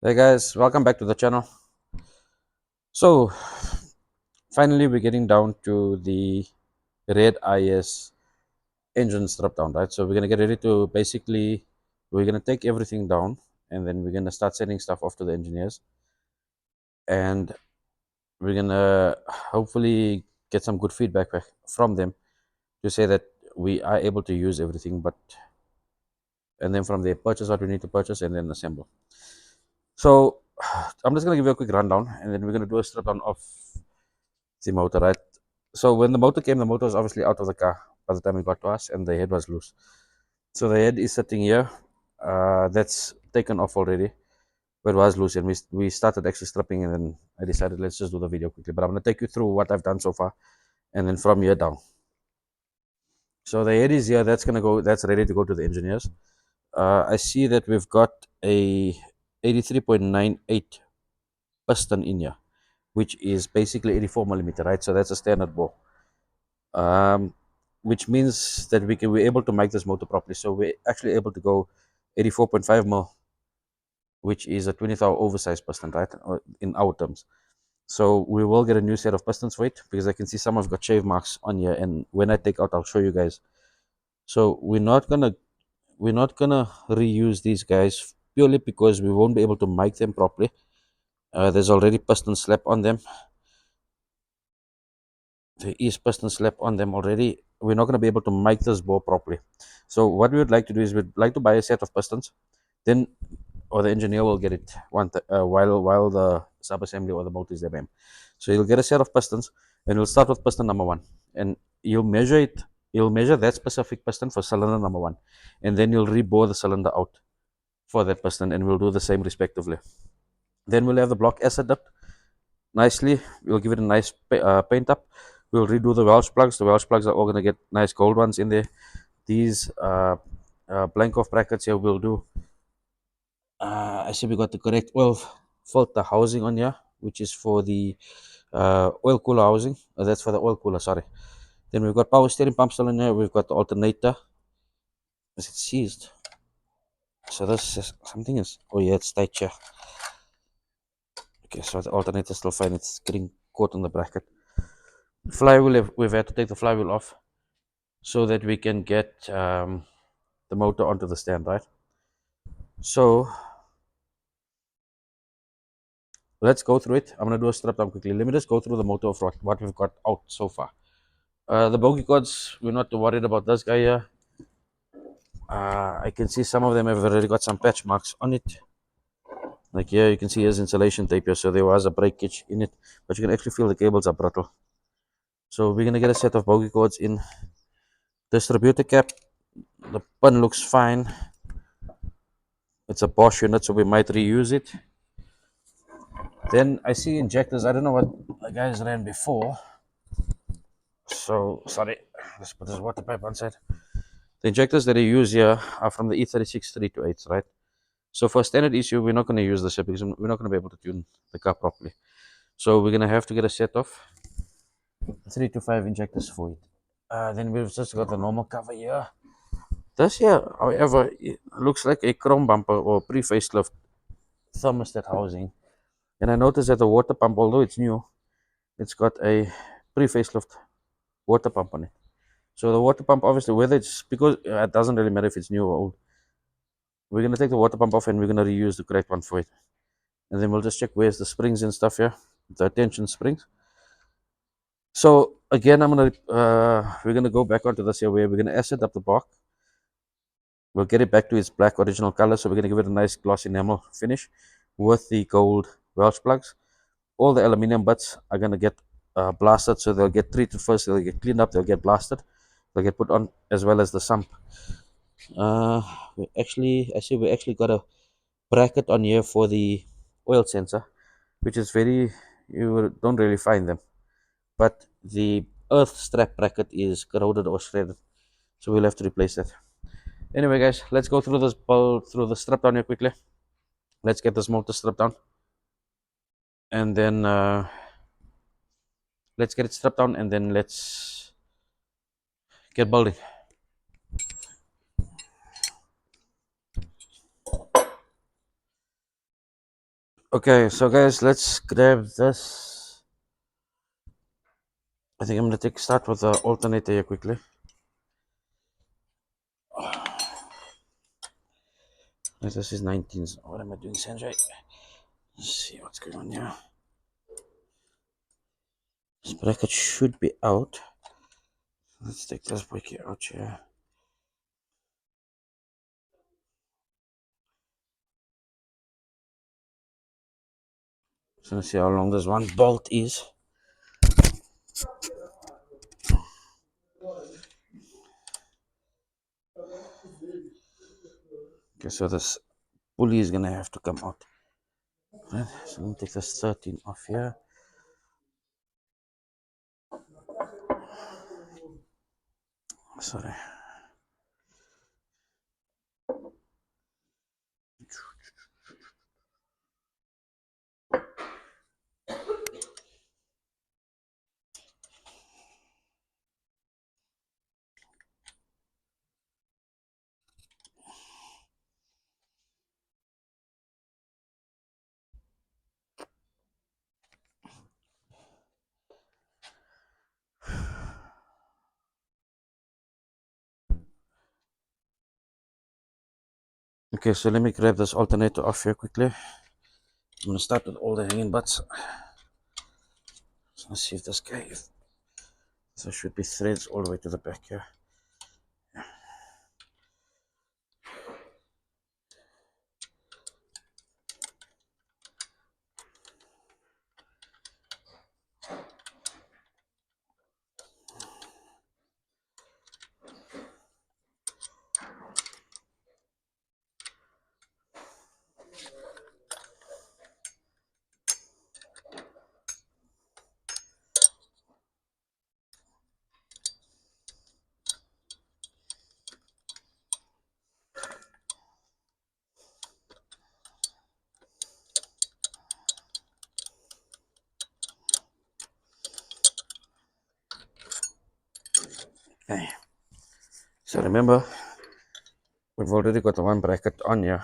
Hey guys, welcome back to the channel. So finally we're getting down to the red IS engine strip down, right? So we're gonna get ready to basically we're gonna take everything down and then we're gonna start sending stuff off to the engineers and we're gonna hopefully get some good feedback back from them to say that we are able to use everything, but and then from there purchase what we need to purchase and then assemble. So I'm just gonna give you a quick rundown and then we're gonna do a strip down of the motor, right? So when the motor came, the motor was obviously out of the car by the time it got to us, and the head was loose. So the head is sitting here. That's taken off already, but it was loose, and we started actually stripping, and then I decided let's just do the video quickly. But I'm gonna take you through what I've done so far, and then from here down. So the head is here. That's gonna go. That's ready to go to the engineers. I see that we've got a 83.98 piston in here, which is basically 84 millimeter, right? So that's a standard bore. um, which means that we're able to make this motor properly. So we're actually able to go 84.5 mil, which is a 20,000 oversized piston, right? In our terms. So we will get a new set of pistons for it because I can see some have got shave marks on here, and when I take out, I'll show you guys. So we're not gonna reuse these guys purely because we won't be able to make them properly. There's already piston slap on them. There is piston slap on them already. We're not going to be able to make this bore properly. So what we would like to do is we'd like to buy a set of pistons, then or the engineer will get it while the sub assembly or the motor is there. So you'll get a set of pistons, and we'll start with piston number one, and you'll measure it. You'll measure that specific piston for cylinder number one, and then you'll rebore the cylinder out for that piston, and we'll do the same respectively. Then we'll have the block acid up nicely. We'll give it a nice paint up. We'll redo the Welsh plugs. The Welsh plugs are all going to get nice gold ones in there. These blank off brackets here we'll do. I see we got the correct oil filter housing on here, which is for the oil cooler housing. That's for the oil cooler, sorry. Then we've got power steering pump still in there. We've got the alternator. Is it seized? So this is something is, oh yeah, it's tight here. Okay, so the alternator is still fine. It's getting caught on the bracket. Flywheel, we've had to take the flywheel off so that we can get the motor onto the stand, right? So let's go through it. I'm going to do a strip down quickly. Let me just go through the motor of what we've got out so far. The bogey cords, we're not too worried about this guy here. I can see some of them have already got some patch marks on it. Like here, you can see his insulation tape here, so there was a breakage in it, but you can actually feel the cables are brittle. So we're going to get a set of bogey cords in. Distributor cap, the pin looks fine. It's a Bosch unit, so we might reuse it. Then I see injectors. I don't know what the guys ran before. So sorry, let's put this water pipe on side. The injectors that I use here are from the E36 328s, right? So for standard issue, we're not going to use this because we're not going to be able to tune the car properly. So we're going to have to get a set of 325 injectors for it. Then we've just got the normal cover here. This here, however, it looks like a chrome bumper or pre-facelift thermostat housing. And I noticed that the water pump, although it's new, it's got a pre-facelift water pump on it. So the water pump, obviously, whether it's because it doesn't really matter if it's new or old. We're gonna take the water pump off and we're gonna reuse the correct one for it. And then we'll just check where's the springs and stuff here, the tension springs. So again, we're gonna go back onto this here where we're gonna acid up the block. We'll get it back to its black original color. So we're gonna give it a nice gloss enamel finish with the gold Welsh plugs. All the aluminium butts are gonna get blasted, so they'll get treated first. They'll get cleaned up. They'll get blasted. They'll get put on as well as the sump. I see we actually got a bracket on here for the oil sensor, which is you don't really find them. But the earth strap bracket is corroded or shredded, so we'll have to replace that. Anyway, guys, let's go through through the strip down here quickly. Let's get this motor stripped down, and then let's get it stripped down, and then let's get building. Okay, so guys, let's grab this. I think I'm gonna start with the alternator here quickly. This is 19. What am I doing, Sanjay? Let's see what's going on here. This bracket should be out. Let's take this bracket out here. So let's see how long this one bolt is. Okay, so this pulley is gonna have to come out. Right, so let me take this 13 off here. Sorry. Okay, so let me grab this alternator off here quickly. I'm gonna start with all the hanging butts. So let's see if this guy, there should be threads all the way to the back here. Okay. So remember, we've already got the one bracket on here.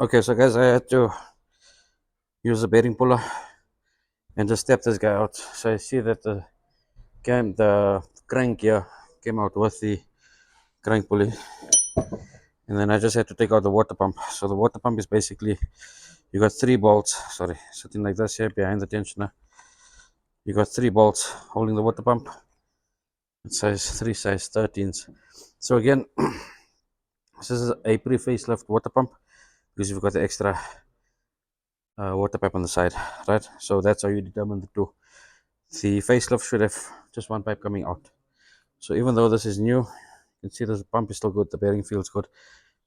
Okay, so guys, I had to use a bearing puller and just step this guy out. So I see that the crank here came out with the crank pulley, and then I just had to take out the water pump. So the water pump is basically, you got three bolts, sorry, sitting like this here behind the tensioner. You got three bolts holding the water pump. It's size 13s. So again, this is a pre-facelift water pump because you've got the extra water pipe on the side, right? So that's how you determine the two. The facelift should have just one pipe coming out. So even though this is new, you can see the pump is still good, the bearing feels good,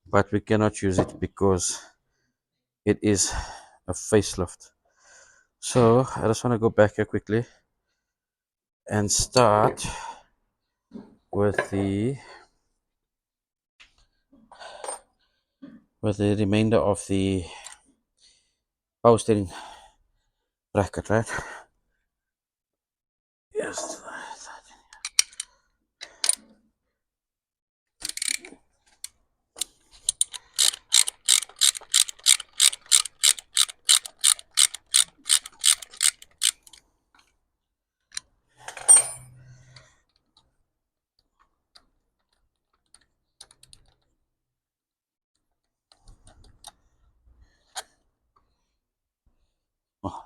but we cannot use it because it is a facelift. So I just want to go back here quickly and start with the remainder of the power steering bracket, right? Yes. Oh,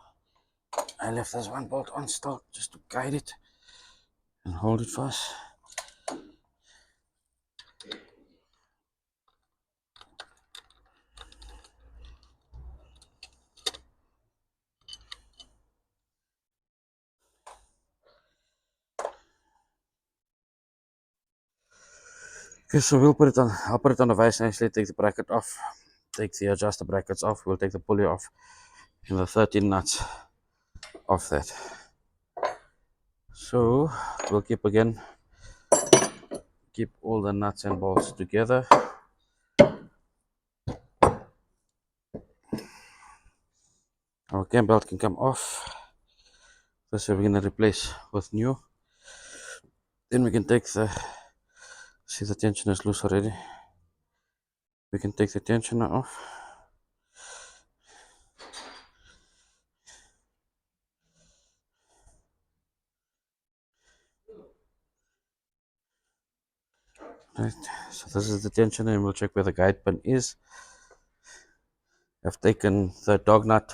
I left this one bolt on stock just to guide it and hold it fast. Okay, so we'll put it on, I'll put it on the vise and actually take the bracket off, take the adjuster brackets off, we'll take the pulley off, and the 13 nuts off that. So we'll keep all the nuts and bolts together. Our cam belt can come off. This we're going to replace with new. Then we can take see the tensioner is loose already. We can take the tensioner off. Right, so this is the tensioner and we'll check where the guide pin is. I've taken the dog nut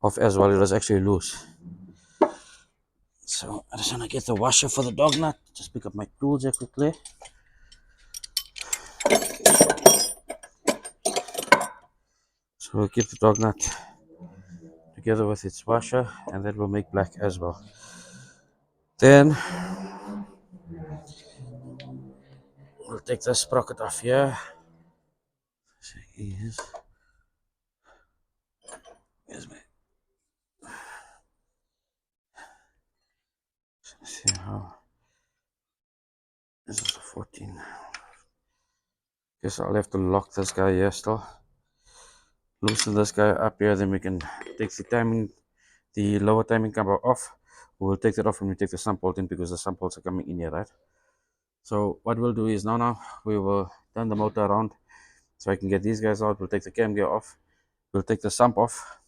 off as well, it was actually loose. So I just want to get the washer for the dog nut. Just pick up my tools here quickly. So we'll keep the dog nut together with its washer and that will make black as well. Then we'll take the sprocket off here. So here's my, see how, this is a 14. Guess I'll have to lock this guy here still. Loosen this guy up here, then we can take the lower timing cover off. We'll take that off when we take the sump bolt in because the sump bolts are coming in here, right? So what we'll do is now we will turn the motor around so I can get these guys out. We'll take the cam gear off. We'll take the sump off,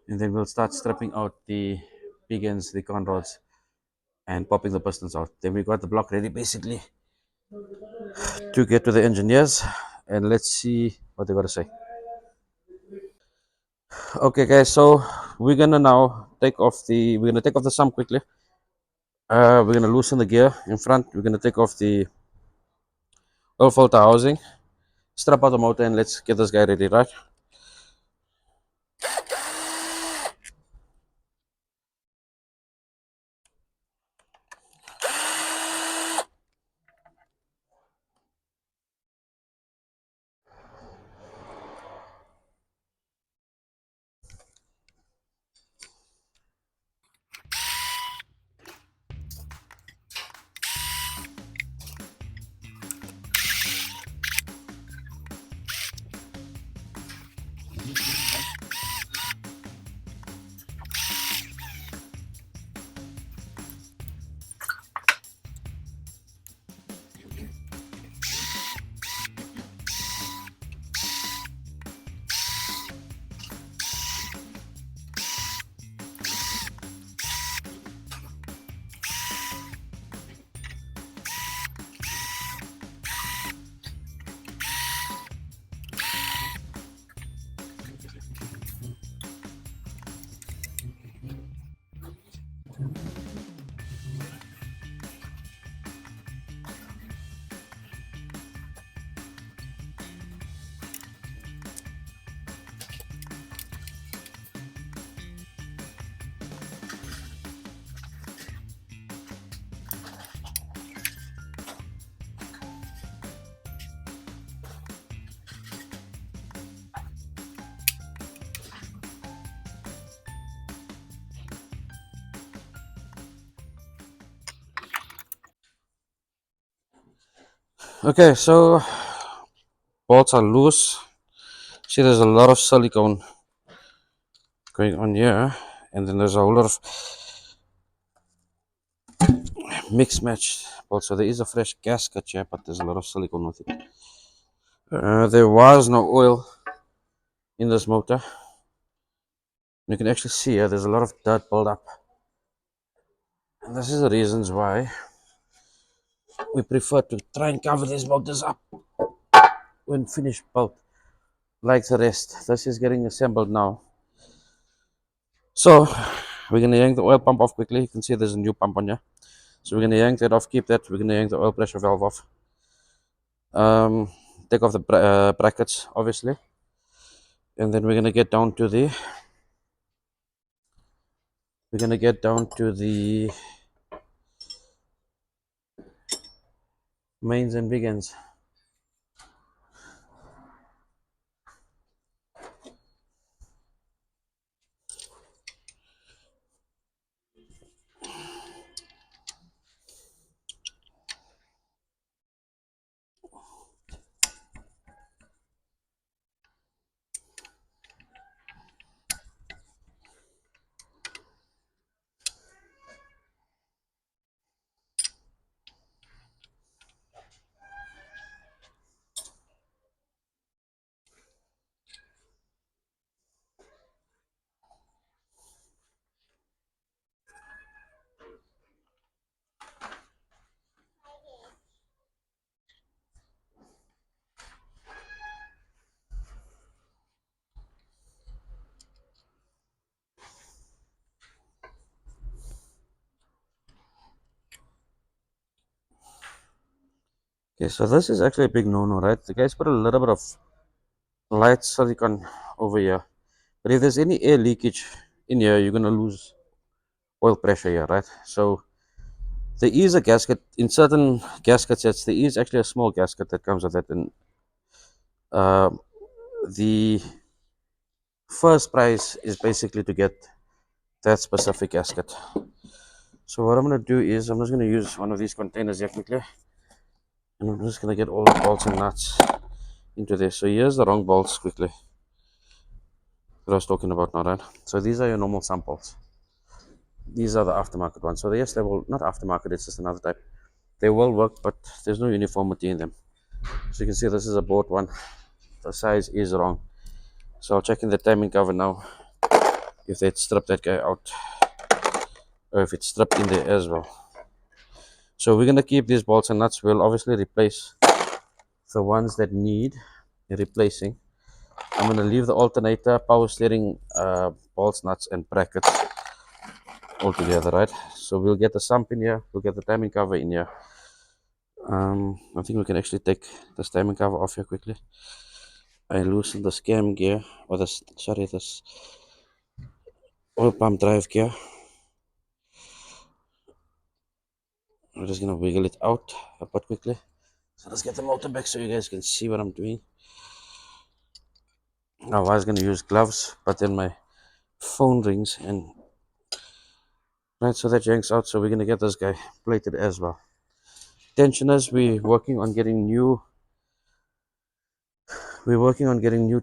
and then we'll start stripping out the big ends, the con rods, and popping the pistons out. Then we got the block ready basically to get to the engineers, and let's see what they got to say. Okay, guys, so we're gonna now we're gonna take off the sump quickly. We're gonna loosen the gear in front. We're gonna take off the oil filter housing, strap out the motor, and let's get this guy ready, right? Okay, so bolts are loose. See, there's a lot of silicone going on here, and then there's a whole lot of mixed match bolts. So there is a fresh gasket here, but there's a lot of silicone with it. There was no oil in this motor. You can actually see here there's a lot of dirt build up, and this is the reasons why we prefer to try and cover these motors up when finished built, like the rest. This is getting assembled now. So we're gonna yank the oil pump off quickly. You can see there's a new pump on here. So we're gonna yank that off, keep that. We're gonna yank the oil pressure valve off. Take off the brackets, obviously, and then we're gonna get down to the mains and big ends. Okay, so this is actually a big no-no, right? The guys put a little bit of light silicone over here, but if there's any air leakage in here, you're gonna lose oil pressure here, right? So there is a gasket in certain gasket sets. There is actually a small gasket that comes with it, and uh, the first price is basically to get that specific gasket. So what I'm gonna do is I'm just gonna use one of these containers here quickly, and I'm just gonna get all the bolts and nuts into this. So here's the wrong bolts quickly that I was talking about now, right? So these are your normal samples. These are the aftermarket ones. So yes, they will not aftermarket. It's just another type. They will work, but there's no uniformity in them. So you can see this is a bought one. The size is wrong. So I'll check in the timing cover now if they'd strip that guy out or if it's stripped in there as well. So we're gonna keep these bolts and nuts. We'll obviously replace the ones that need replacing. I'm gonna leave the alternator, power steering, bolts, nuts, and brackets all together, right? So we'll get the sump in here. We'll get the timing cover in here. I think we can actually take this timing cover off here quickly. I loosen the cam gear or this oil pump drive gear. I'm just gonna wiggle it out a bit quickly. So let's get the motor back so you guys can see what I'm doing. I was gonna use gloves, but then my phone rings and right, so that yanks out. So we're gonna get this guy plated as well. Tensioners, we're working on getting new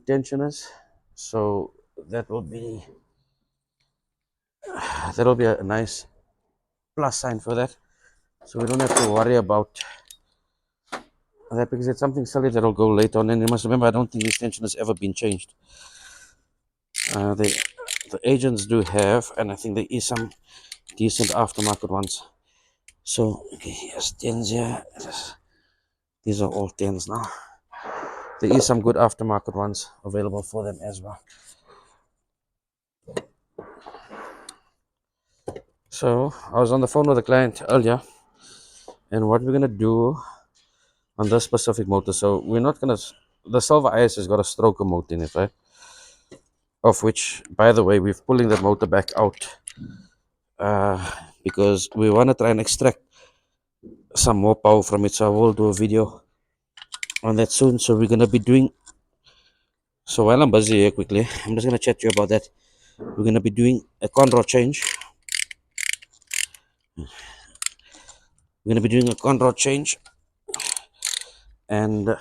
tensioners. So that'll be a nice plus sign for that. So we don't have to worry about that because it's something silly that'll go later on. And you must remember, I don't think this tension has ever been changed. The agents do have, and I think there is some decent aftermarket ones. So okay, here's 10s here. These are all 10s now. There is some good aftermarket ones available for them as well. So I was on the phone with a client earlier, and what we're gonna do on this specific motor. So we're not gonna. The Silver IS has got a stroker motor in it, right? Of which, by the way, we're pulling that motor back out because we want to try and extract some more power from it. So I will do a video on that soon. So we're gonna be doing. So while I'm busy here, quickly, I'm just gonna chat to you about that. We're gonna be doing a conrod change. We're gonna be doing a conrod change and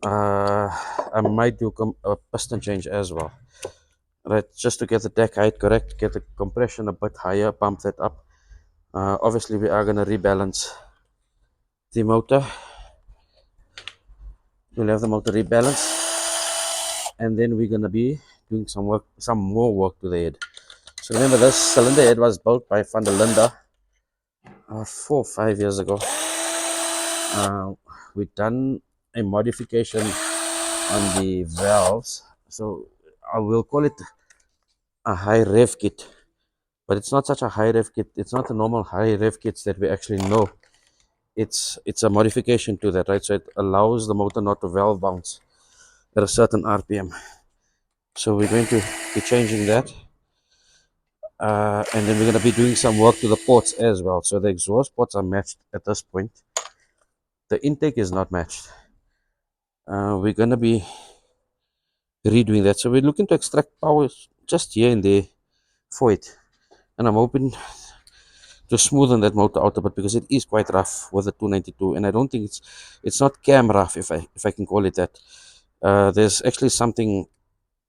I might do a piston change as well, right? Just to get the deck height correct, get the compression a bit higher, pump that up. Obviously, we are gonna rebalance the motor. We'll have the motor rebalanced, and then we're gonna be doing some more work to the head. So remember, this cylinder head was built by Van der Linde 4 or 5 years ago. We've done a modification on the valves, so I will call it a high rev kit, but it's not such a high rev kit. It's not the normal high rev kits that we actually know. It's a modification to that, right? So it allows the motor not to valve bounce at a certain RPM. So we're going to be changing that, and then we're going to be doing some work to the ports as well. So the exhaust ports are matched at this point. The intake is not matched. We're going to be redoing that. So we're looking to extract power just here and there for it, and I'm hoping to smoothen that motor out a bit because it is quite rough with the 292, and I don't think it's not cam rough, if I can call it that. There's actually something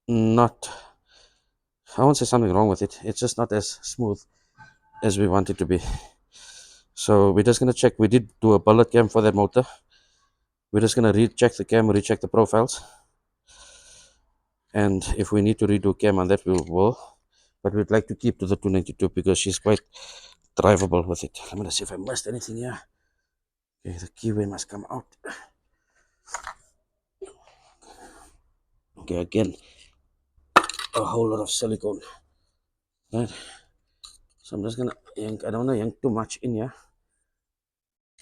not, I won't say something wrong with it. It's just not as smooth as we want it to be. So we're just gonna check. We did do a bullet cam for that motor. We're just gonna recheck the cam, recheck the profiles, and if we need to redo cam on that, we will. But we'd like to keep to the 292 because she's quite drivable with it. Let me see if I missed anything here. Okay, the keyway must come out. Okay, again, a whole lot of silicone. Right. So I'm just gonna yank. I don't want to yank too much in here.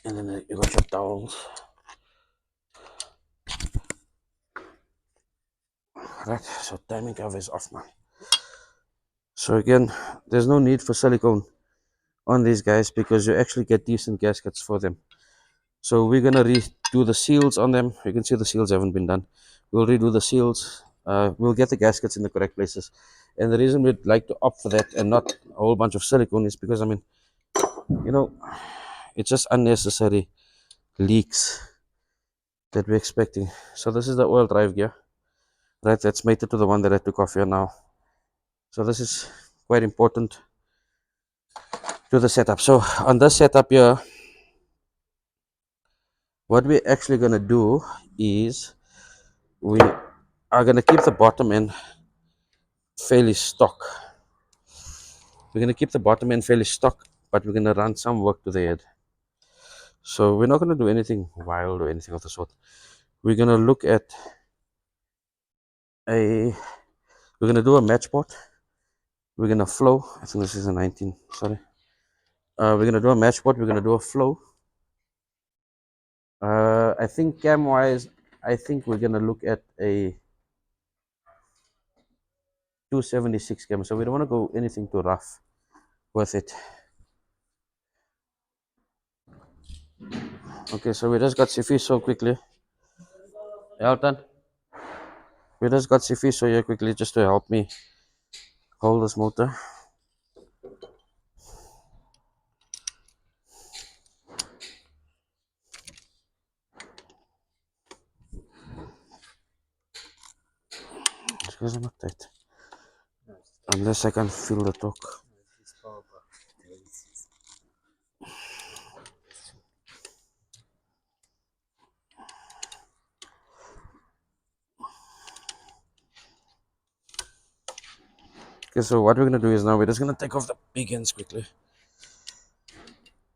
And then you got your towels. Right. So timing cover is off now. So again, there's no need for silicone on these guys because you actually get decent gaskets for them. So we're gonna redo the seals on them. You can see the seals haven't been done. We'll redo the seals. We'll get the gaskets in the correct places. And the reason we'd like to opt for that and not a whole bunch of silicone is because, I mean, you know, it's just unnecessary leaks that we're expecting. So this is the oil drive gear, right? That's mated to the one that I took off here now. So this is quite important to the setup. So on this setup here, what we're actually gonna do is we are gonna keep the bottom end fairly stock. We're gonna keep the bottom end fairly stock, but we're gonna run some work to the head. So we're not gonna do anything wild or anything of the sort. We're gonna look at we're gonna do a match port. We're gonna flow. I think this is a 19. Sorry. We're gonna do a match port. We're gonna do a flow. I think cam wise, I think we're gonna look at a 276 cam. So we don't want to go anything too rough with it. Okay, so we just got Sifi so quickly. Elton, we just got Sifi so here quickly just to help me hold this motor. Because I'm not tight. Unless I can feel the torque. Okay, so what we're gonna do is now we're just gonna take off the big ends quickly.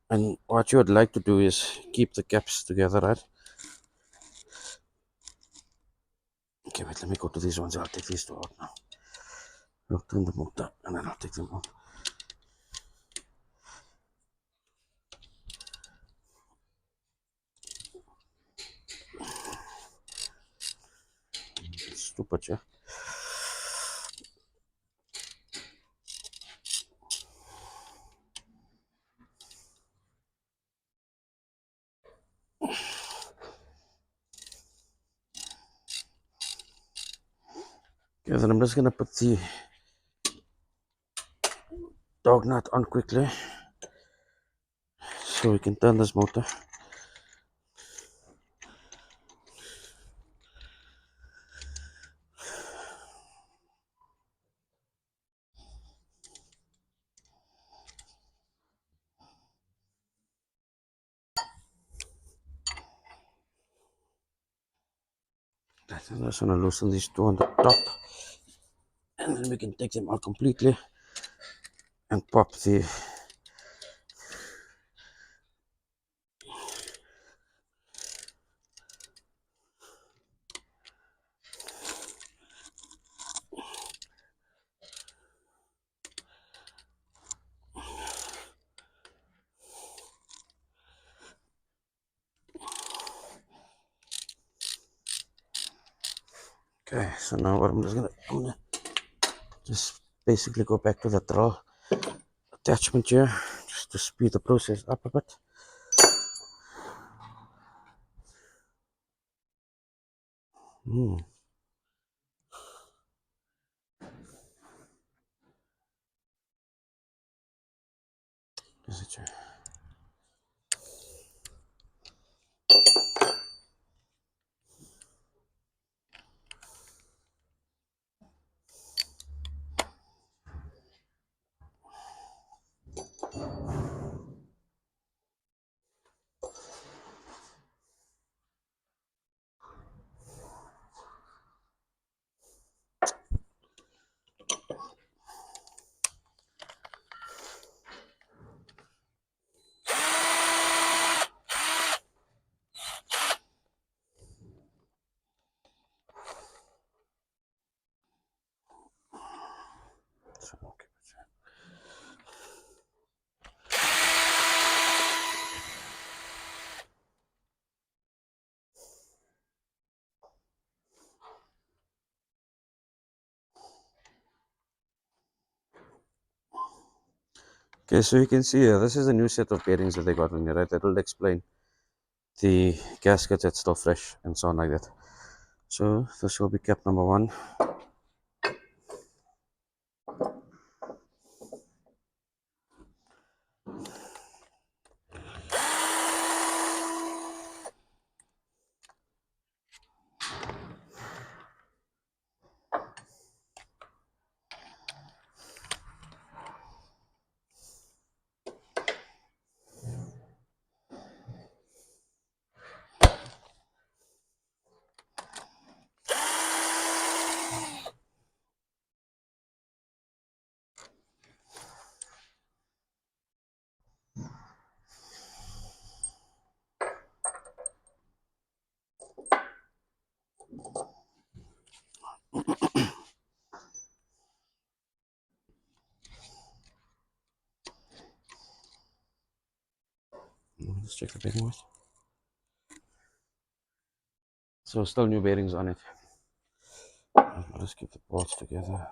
And what you would like to do is keep the caps together, right? Okay, wait, let me go to these ones. I'll take these two out now. I'll turn the motor and then I'll take them out. Stupid, yeah. Okay, then I'm just gonna put the dog nut on quickly so we can turn this motor. I'm just gonna loosen these two on the top, and then we can take them out completely and pop the okay. So now what I'm gonna just basically go back to the draw attachment here just to speed the process up a bit. Is it here? Okay. Okay, so you can see here, this is a new set of bearings that they got on here, right? That will explain the gaskets that's still fresh and so on like that. So this will be cap number 1. Let's check the bearing width. So still new bearings on it. Let's keep the bolts together.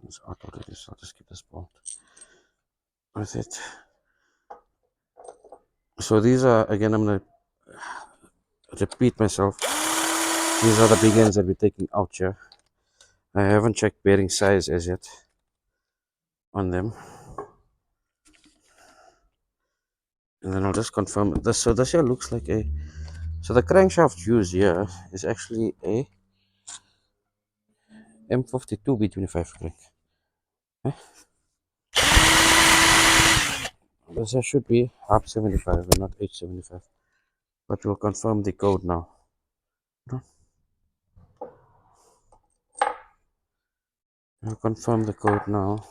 It's out already, so I'll just keep this bolt with it. So these are, again, I'm going to repeat myself. These are the big ends that we're taking out here. I haven't checked bearing size as yet on them. And then I'll just confirm this. So this here looks like a, so the crankshaft used here is actually a M52 B25 crank. This here should be half 75 and not H75. But we'll confirm the code now. We'll confirm the code now.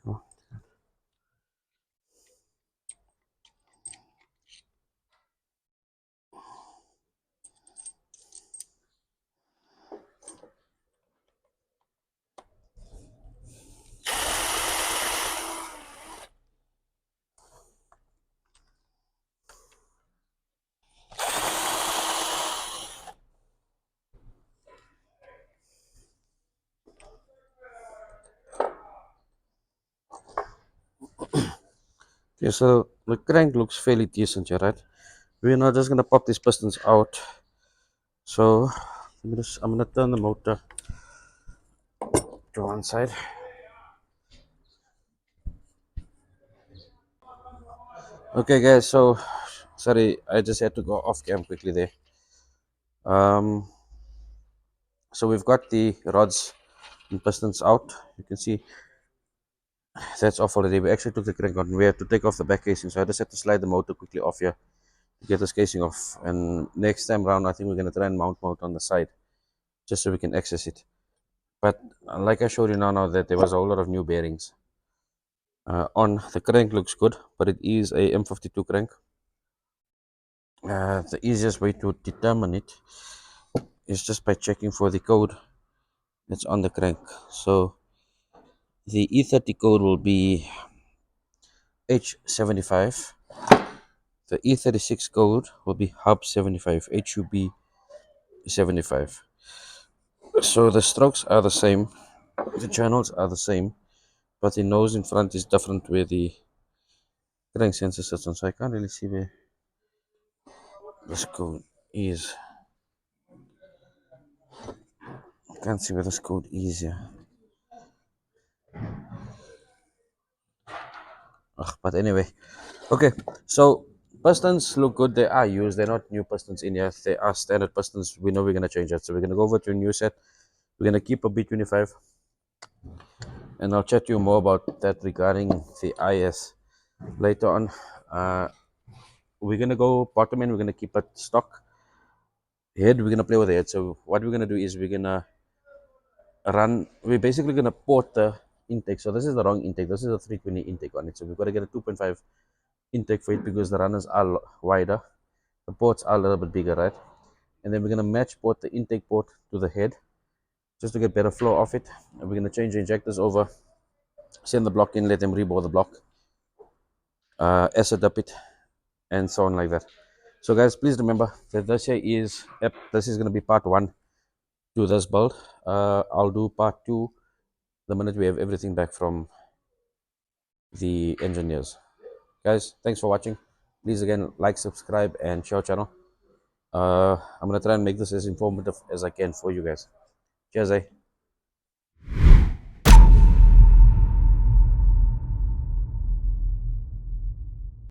Oh. Okay, so the crank looks fairly decent here, right? We're not just gonna pop these pistons out. So I'm gonna turn the motor to one side. Okay, guys. So sorry, I just had to go off cam quickly there. Um, so we've got the rods and pistons out. You can see that's off already. We actually took the crank on. We had to take off the back casing, so I just had to slide the motor quickly off here to get this casing off. And next time round, I think we're gonna try and mount on the side just so we can access it. But like I showed you now that there was a whole lot of new bearings. On the crank looks good, but it is a M52 crank. The easiest way to determine it is just by checking for the code that's on the crank. So the E30 code will be H75. The E36 code will be Hub 75, HUB 75. So the strokes are the same, the channels are the same, but the nose in front is different where the crank sensor sits on. So I can't really see where this code is. I can't see where this code is here. Ugh, but anyway, okay. So pistons look good. They are used. They're not new pistons in here. They are standard pistons. We know we're gonna change that. So we're gonna go over to a new set. We're gonna keep a B25, and I'll chat to you more about that regarding the IS later on. Uh, we're gonna go bottom end. We're gonna keep it stock. Head. We're gonna play with the head. So what we're gonna do is we're gonna run. We're basically gonna port the intake. So this is the wrong intake. This is a 320 intake on it. So we've got to get a 2.5 intake for it because the runners are wider. The ports are a little bit bigger, right? And then we're gonna match port the intake port to the head just to get better flow off it. And we're gonna change the injectors over, send the block in, let them rebore the block, acid up it, and so on like that. So guys, please remember that this is gonna be part one to this build. I'll do part two the minute we have everything back from the engineers. Guys, thanks for watching. Please again like, subscribe, and share our channel. I'm gonna try and make this as informative as I can for you guys. Cheers, eh?